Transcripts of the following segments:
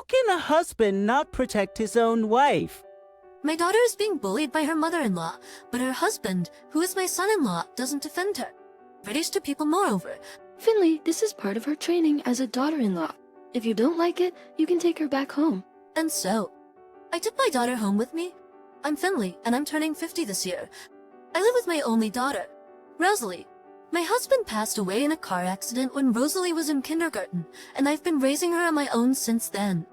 can a husband not protect his own wife? My daughter is being bullied by her mother-in-law, but her husband, who is my son-in-law, doesn't defend her. British to people moreover. Finley, this is part of her training as a daughter-in-law. If you don't like it, you can take her back home. And so, I took my daughter home with me. I'm Finley, and I'm turning 50 this year. I live with my only daughter, Rosalie. My husband passed away in a car accident when Rosalie was in kindergarten, and I've been raising her on my own since then.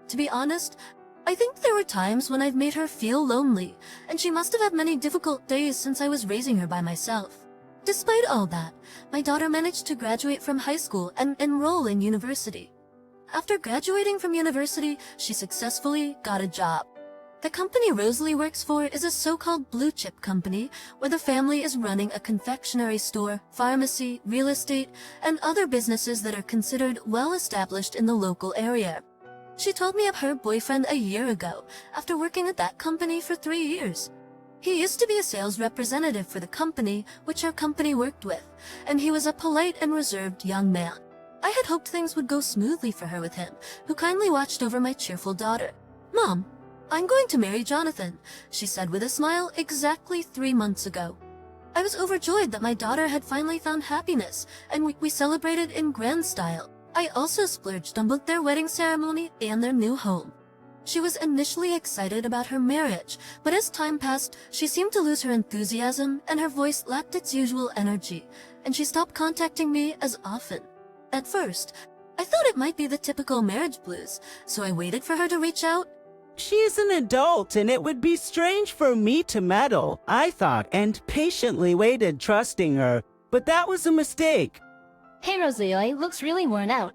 To be honest, I think there were times when I've made her feel lonely, and she must have had many difficult days since I was raising her by myself. Despite all that, my daughter managed to graduate from high school and enroll in university. After graduating from university, she successfully got a job. The company Rosalie works for is a so-called blue-chip company where the family is running a confectionery store, pharmacy, real estate, and other businesses that are considered well-established in the local area. She told me of her boyfriend a year ago, after working at that company for 3 years. He used to be a sales representative for the company, which her company worked with, and he was a polite and reserved young man. I had hoped things would go smoothly for her with him, who kindly watched over my cheerful daughter. "Mom, I'm going to marry Jonathan," she said with a smile exactly 3 months ago. I was overjoyed that my daughter had finally found happiness, and we celebrated in grand style. I also splurged on both their wedding ceremony and their new home. She was initially excited about her marriage, but as time passed, she seemed to lose her enthusiasm and her voice lacked its usual energy, and she stopped contacting me as often. At first, I thought it might be the typical marriage blues, so I waited for her to reach out. She is an adult, and it would be strange for me to meddle, I thought, and patiently waited, trusting her. But that was a mistake. Hey, Rosalie looks really worn out.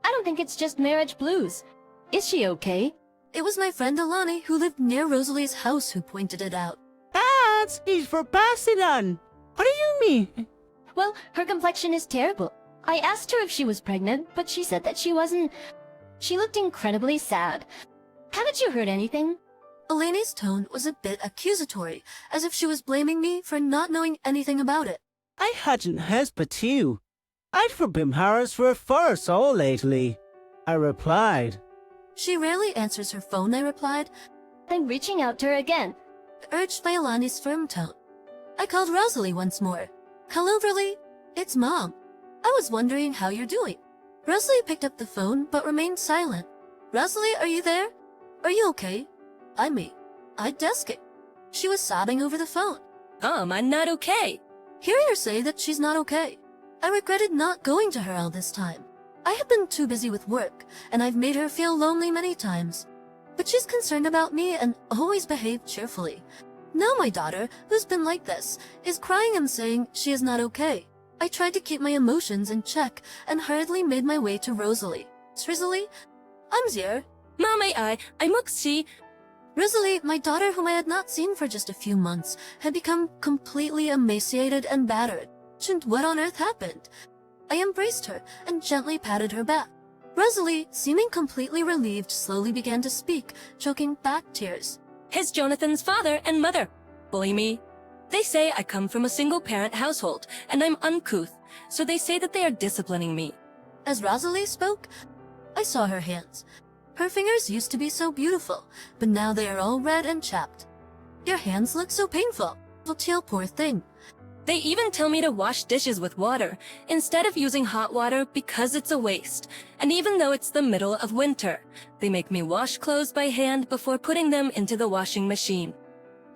I don't think it's just marriage blues. Is she okay? It was my friend Alani who lived near Rosalie's house who pointed it out. He's for passing on. What do you mean? Well, her complexion is terrible. I asked her if she was pregnant, but she said that she wasn't. She looked incredibly sad. Haven't you heard anything? Eleni's tone was a bit accusatory, as if she was blaming me for not knowing anything about it. I hadn't heard but you. I've been harassed for first all lately, I replied. She rarely answers her phone, I replied. I'm reaching out to her again, urged by Alani's firm tone. I called Rosalie once more. "Hello, Rosalie. It's Mom. I was wondering how you're doing." Rosalie picked up the phone but remained silent. "Rosalie, are you there? Are you okay?" I'd desk it. She was sobbing over the phone. I'm not okay. Hearing her say that she's not okay, I regretted not going to her all this time. I have been too busy with work, and I've made her feel lonely many times. But she's concerned about me and always behaved cheerfully. Now my daughter, who's been like this, is crying and saying she is not okay. I tried to keep my emotions in check and hurriedly made my way to Rosalie. "Rosalie, I'm here." Mommy, I'm Muxi. Rosalie, my daughter whom I had not seen for just a few months, had become completely emaciated and battered. What on earth happened? I embraced her and gently patted her back. Rosalie, seeming completely relieved, slowly began to speak, choking back tears. His Jonathan's father and mother bully me. They say I come from a single-parent household, and I'm uncouth, so they say that they are disciplining me. As Rosalie spoke, I saw her hands. Her fingers used to be so beautiful, but now they are all red and chapped. "Your hands look so painful." "Teal, poor thing." They even tell me to wash dishes with water, instead of using hot water because it's a waste. And even though it's the middle of winter, they make me wash clothes by hand before putting them into the washing machine.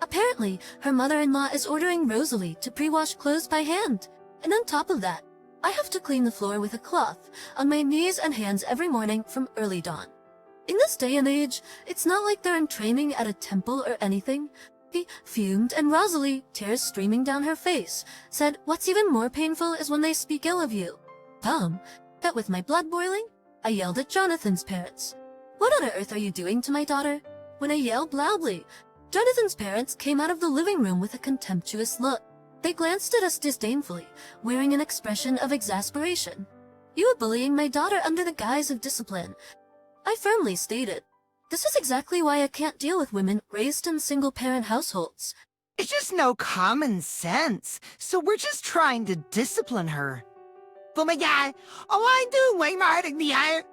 Apparently, her mother-in-law is ordering Rosalie to pre-wash clothes by hand. And on top of that, I have to clean the floor with a cloth on my knees and hands every morning from early dawn. In this day and age, it's not like they're in training at a temple or anything. He fumed, and Rosalie, tears streaming down her face, said, "What's even more painful is when they speak ill of you." That with my blood boiling, I yelled at Jonathan's parents. "What on earth are you doing to my daughter?" When I yelled loudly, Jonathan's parents came out of the living room with a contemptuous look. They glanced at us disdainfully, wearing an expression of exasperation. "You are bullying my daughter under the guise of discipline," I firmly stated. "This is exactly why I can't deal with women raised in single-parent households." It's just no common sense, so we're just trying to discipline her. Oh my god, I do way more than the other.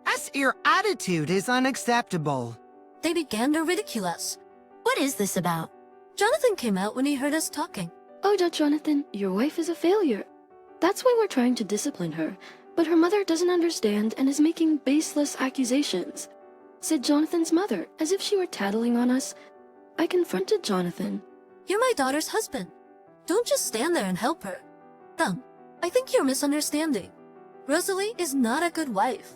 As your attitude is unacceptable. They began to ridicule us. What is this about? Jonathan came out when he heard us talking. Oh, Jonathan, your wife is a failure. That's why we're trying to discipline her. But her mother doesn't understand and is making baseless accusations, said Jonathan's mother, as if she were tattling on us. I confronted Jonathan. You're my daughter's husband. Don't just stand there and help her. I think you're misunderstanding. Rosalie is not a good wife.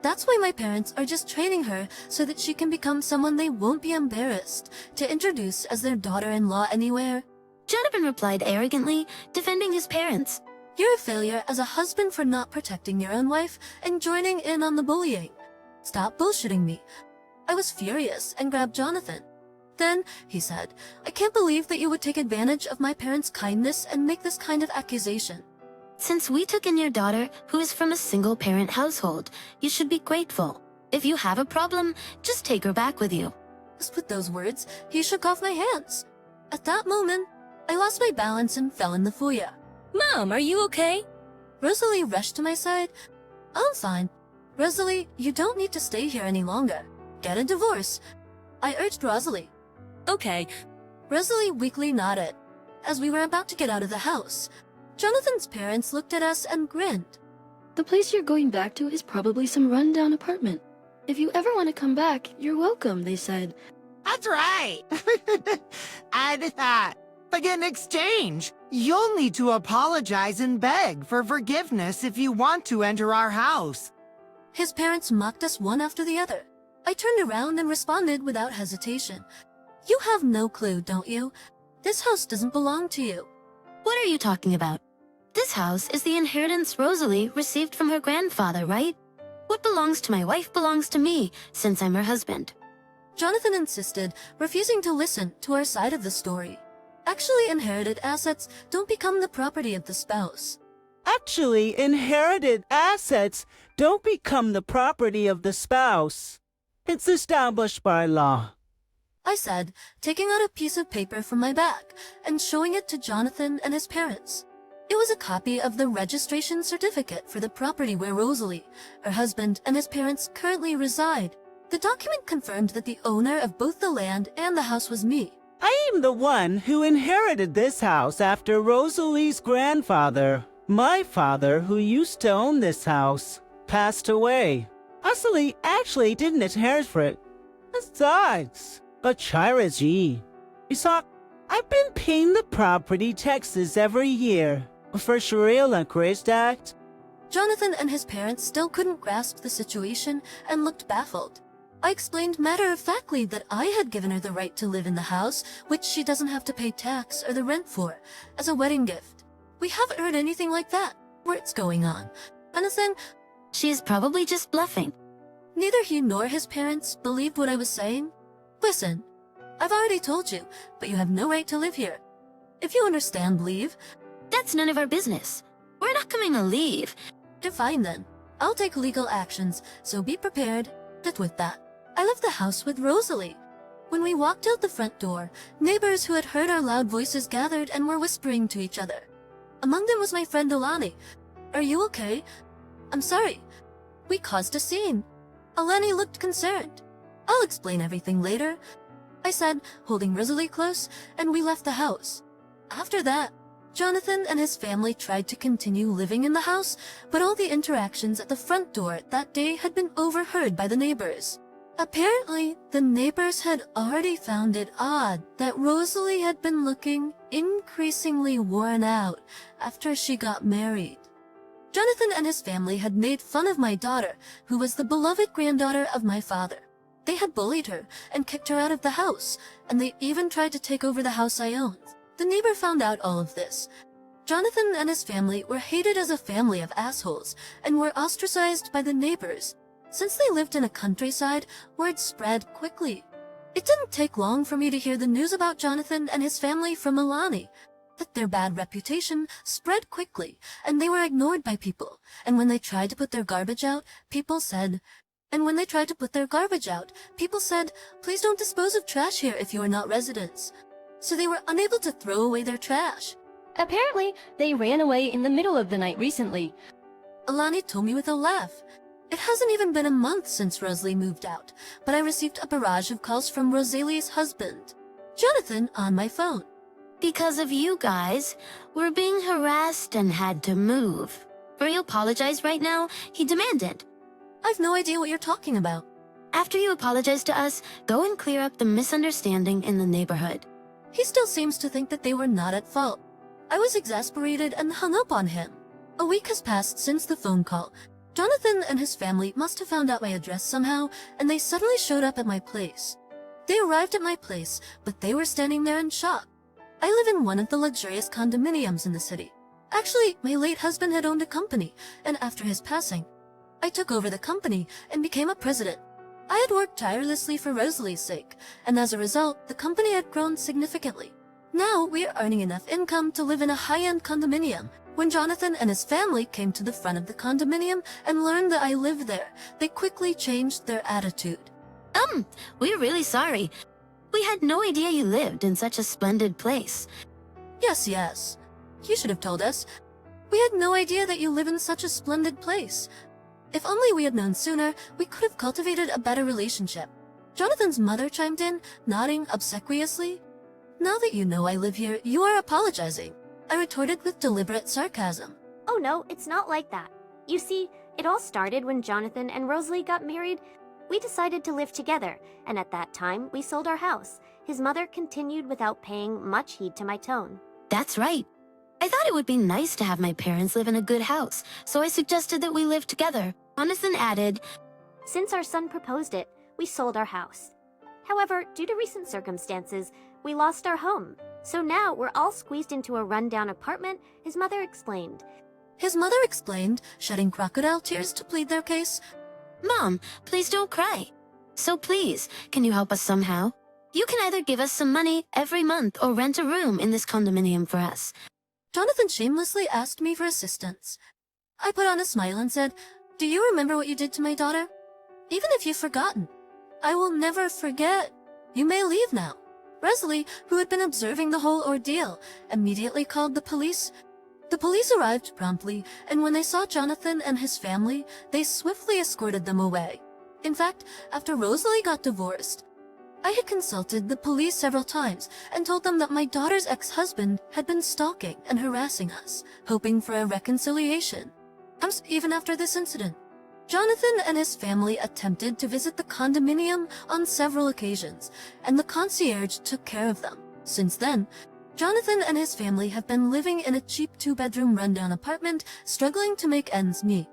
That's why my parents are just training her so that she can become someone they won't be embarrassed to introduce as their daughter-in-law anywhere. Jonathan replied arrogantly, defending his parents. You're a failure as a husband for not protecting your own wife and joining in on the bullying. Stop bullshitting me. I was furious and grabbed Jonathan. Then, he said, I can't believe that you would take advantage of my parents' kindness and make this kind of accusation. Since we took in your daughter, who is from a single-parent household, you should be grateful. If you have a problem, just take her back with you. Just with those words, he shook off my hands. At that moment, I lost my balance and fell in the foyer. Mom, are you okay? Rosalie rushed to my side. I'm fine. Rosalie, you don't need to stay here any longer. Get a divorce. I urged Rosalie. Okay. Rosalie weakly nodded. As we were about to get out of the house, Jonathan's parents looked at us and grinned. The place you're going back to is probably some rundown apartment. If you ever want to come back, you're welcome, they said. That's right. And but in exchange, you'll need to apologize and beg for forgiveness if you want to enter our house. His parents mocked us one after the other. I turned around and responded without hesitation. You have no clue, don't you? This house doesn't belong to you. What are you talking about? This house is the inheritance Rosalie received from her grandfather, right? What belongs to my wife belongs to me, since I'm her husband. Jonathan insisted, refusing to listen to our side of the story. Actually, inherited assets don't become the property of the spouse. Actually, inherited assets don't become the property of the spouse. It's established by law. I said, taking out a piece of paper from my bag and showing it to Jonathan and his parents. It was a copy of the registration certificate for the property where Rosalie, her husband, and his parents currently reside. The document confirmed that the owner of both the land and the house was me. I am the one who inherited this house after Rosalie's grandfather. My father, who used to own this house, passed away. Rosalie actually didn't inherit for it. Besides, but Chiraji. Isak, I've been paying the property taxes every year for Sharia Lancrest Act. Jonathan and his parents still couldn't grasp the situation and looked baffled. I explained matter-of-factly that I had given her the right to live in the house, which she doesn't have to pay tax or the rent for, as a wedding gift. We haven't heard anything like that. What's going on? Anything? She is probably just bluffing. Neither he nor his parents believed what I was saying. Listen, I've already told you, but you have no right to live here. If you understand, leave. That's none of our business. We're not coming to leave. Fine then. I'll take legal actions, so be prepared. But with that, I left the house with Rosalie. When we walked out the front door, neighbors who had heard our loud voices gathered and were whispering to each other. Among them was my friend Alani. Are you okay? I'm sorry. We caused a scene. Alani looked concerned. I'll explain everything later, I said, holding Rosalie close, and we left the house. After that, Jonathan and his family tried to continue living in the house, but all the interactions at the front door that day had been overheard by the neighbors. Apparently, the neighbors had already found it odd that Rosalie had been looking increasingly worn out after she got married. Jonathan and his family had made fun of my daughter, who was the beloved granddaughter of my father. They had bullied her and kicked her out of the house, and they even tried to take over the house I owned. The neighbor found out all of this. Jonathan and his family were hated as a family of assholes and were ostracized by the neighbors. Since they lived in a countryside, word spread quickly. It didn't take long for me to hear the news about Jonathan and his family from Alani, that their bad reputation spread quickly, and they were ignored by people. And when they tried to put their garbage out, people said, please don't dispose of trash here if you are not residents. So they were unable to throw away their trash. Apparently, they ran away in the middle of the night recently. Alani told me with a laugh. It hasn't even been a month since Rosalie moved out, but I received a barrage of calls from Rosalie's husband, Jonathan, on my phone. Because of you guys, we're being harassed and had to move. Will you apologize right now? He demanded. I've no idea what you're talking about. After you apologize to us, go and clear up the misunderstanding in the neighborhood. He still seems to think that they were not at fault. I was exasperated and hung up on him. A week has passed since the phone call. Jonathan and his family must have found out my address somehow, and they suddenly showed up at my place. They arrived at my place, but they were standing there in shock. I live in one of the luxurious condominiums in the city. Actually, my late husband had owned a company, and after his passing, I took over the company and became a president. I had worked tirelessly for Rosalie's sake, and as a result, the company had grown significantly. Now, we are earning enough income to live in a high-end condominium. When Jonathan and his family came to the front of the condominium and learned that I lived there, they quickly changed their attitude. We're really sorry. We had no idea you lived in such a splendid place. Yes. You should have told us. We had no idea that you live in such a splendid place. If only we had known sooner, we could have cultivated a better relationship. Jonathan's mother chimed in, nodding obsequiously. Now that you know I live here, you are apologizing. I retorted with deliberate sarcasm. Oh no, it's not like that. You see, it all started when Jonathan and Rosalie got married. We decided to live together, and at that time, we sold our house. His mother continued without paying much heed to my tone. That's right. I thought it would be nice to have my parents live in a good house, so I suggested that we live together. Jonathan added, Since our son proposed it, we sold our house. However, due to recent circumstances, we lost our home. So now we're all squeezed into a rundown apartment, his mother explained. His mother explained, shedding crocodile tears to plead their case. Mom, please don't cry. So please, can you help us somehow? You can either give us some money every month or rent a room in this condominium for us. Jonathan shamelessly asked me for assistance. I put on a smile and said, Do you remember what you did to my daughter? Even if you've forgotten, I will never forget. You may leave now. Rosalie, who had been observing the whole ordeal, immediately called the police. The police arrived promptly, and when they saw Jonathan and his family, they swiftly escorted them away. In fact, after Rosalie got divorced, I had consulted the police several times and told them that my daughter's ex-husband had been stalking and harassing us, hoping for a reconciliation. Even after this incident, Jonathan and his family attempted to visit the condominium on several occasions, and the concierge took care of them. Since then, Jonathan and his family have been living in a cheap 2-bedroom rundown apartment, struggling to make ends meet.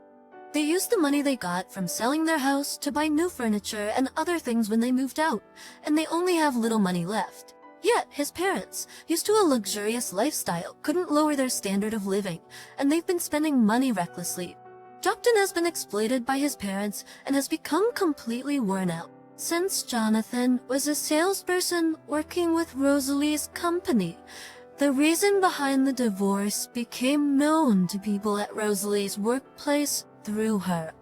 They used the money they got from selling their house to buy new furniture and other things when they moved out, and they only have little money left. Yet, his parents, used to a luxurious lifestyle, couldn't lower their standard of living, and they've been spending money recklessly. Jonathan has been exploited by his parents and has become completely worn out. Since Jonathan was a salesperson working with Rosalie's company, the reason behind the divorce became known to people at Rosalie's workplace through her.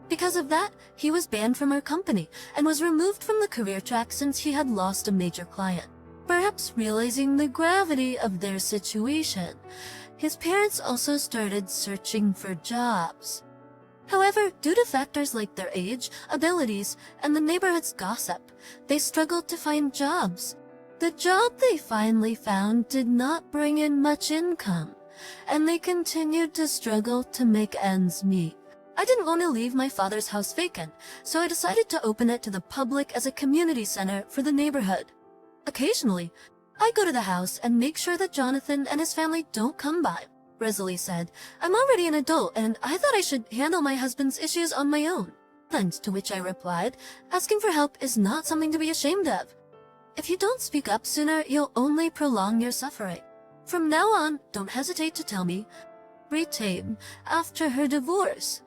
Because of that, he was banned from her company and was removed from the career track since he had lost a major client. Perhaps realizing the gravity of their situation, his parents also started searching for jobs. However, due to factors like their age, abilities, and the neighborhood's gossip, they struggled to find jobs. The job they finally found did not bring in much income, and they continued to struggle to make ends meet. I didn't want to leave my father's house vacant, so I decided to open it to the public as a community center for the neighborhood. Occasionally, I go to the house and make sure that Jonathan and his family don't come by. Rosalie said, I'm already an adult and I thought I should handle my husband's issues on my own. And to which I replied, asking for help is not something to be ashamed of. If you don't speak up sooner, you'll only prolong your suffering. From now on, don't hesitate to tell me. Retain, after her divorce.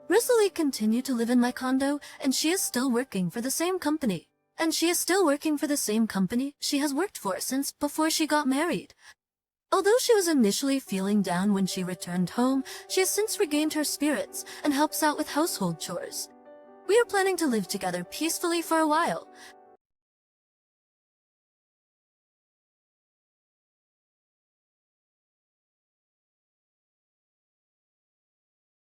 Rosalie continued to live in my condo and she is still working for the same company. she has worked for since before she got married. Although she was initially feeling down when she returned home, she has since regained her spirits and helps out with household chores. We are planning to live together peacefully for a while.